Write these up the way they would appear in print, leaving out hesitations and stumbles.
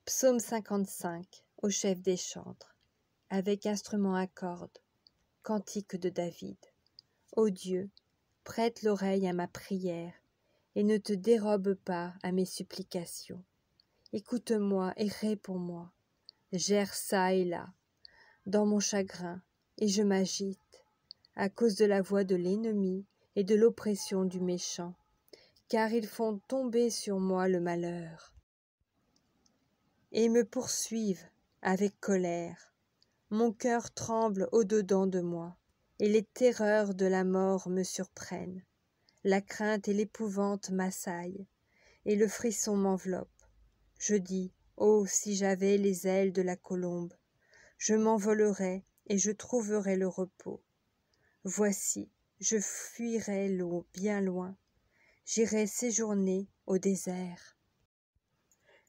Psaume 55, au chef des chantres, avec instrument à cordes, cantique de David. Ô Dieu, prête l'oreille à ma prière, et ne te dérobe pas à mes supplications. Écoute-moi et réponds-moi. J'erre çà et là, dans mon chagrin, et je m'agite, à cause de la voix de l'ennemi et de l'oppression du méchant, car ils font tomber sur moi le malheur et me poursuivent avec colère. Mon cœur tremble au-dedans de moi, et les terreurs de la mort me surprennent. La crainte et l'épouvante m'assaillent, et le frisson m'enveloppe. Je dis, oh, si j'avais les ailes de la colombe, je m'envolerais et je trouverais le repos. Voici, je fuirais l'eau bien loin, j'irais séjourner au désert.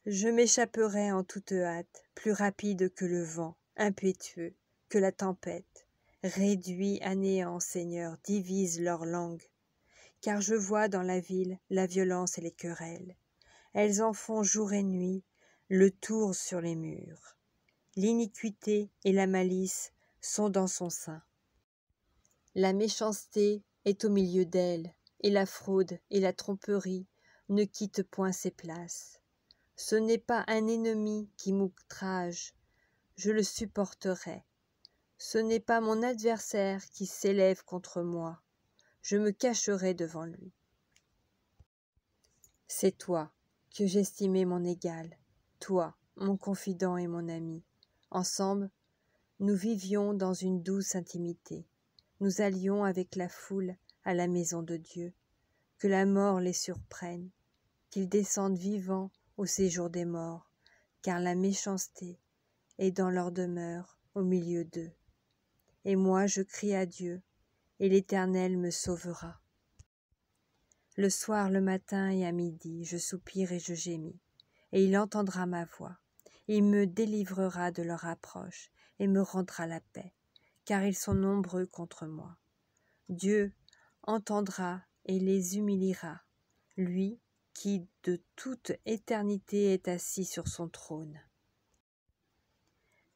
Je m'échapperai en toute hâte, plus rapide que le vent, impétueux, que la tempête. Réduis à néant, Seigneur, divise leur langue. Car je vois dans la ville la violence et les querelles. Elles en font jour et nuit, le tour sur les murs. L'iniquité et la malice sont dans son sein. La méchanceté est au milieu d'elle, et la fraude et la tromperie ne quittent point ses places. Ce n'est pas un ennemi qui m'outrage, je le supporterai. Ce n'est pas mon adversaire qui s'élève contre moi, je me cacherai devant lui. C'est toi que j'estimais mon égal, toi, mon confident et mon ami. Ensemble, nous vivions dans une douce intimité. Nous allions avec la foule à la maison de Dieu. Que la mort les surprenne, qu'ils descendent vivants au séjour des morts, car la méchanceté est dans leur demeure au milieu d'eux. Et moi je crie à Dieu, et l'Éternel me sauvera. Le soir, le matin et à midi, je soupire et je gémis, et il entendra ma voix. Il me délivrera de leur approche, et me rendra la paix, car ils sont nombreux contre moi. Dieu entendra et les humiliera, lui qui de toute éternité est assis sur son trône.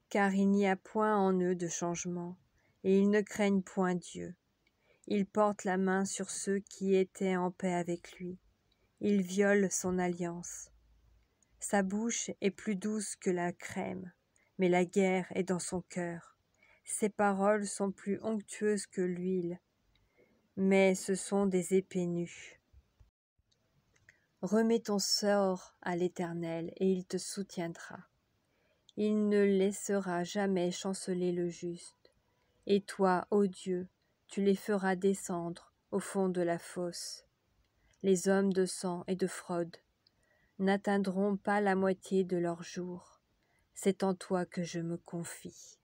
Car il n'y a point en eux de changement, et ils ne craignent point Dieu. Il porte la main sur ceux qui étaient en paix avec lui. Il viole son alliance. Sa bouche est plus douce que la crème, mais la guerre est dans son cœur. Ses paroles sont plus onctueuses que l'huile, mais ce sont des épées nues. Remets ton sort à l'Éternel, et il te soutiendra. Il ne laissera jamais chanceler le juste. Et toi, ô Dieu, tu les feras descendre au fond de la fosse. Les hommes de sang et de fraude n'atteindront pas la moitié de leurs jours. C'est en toi que je me confie.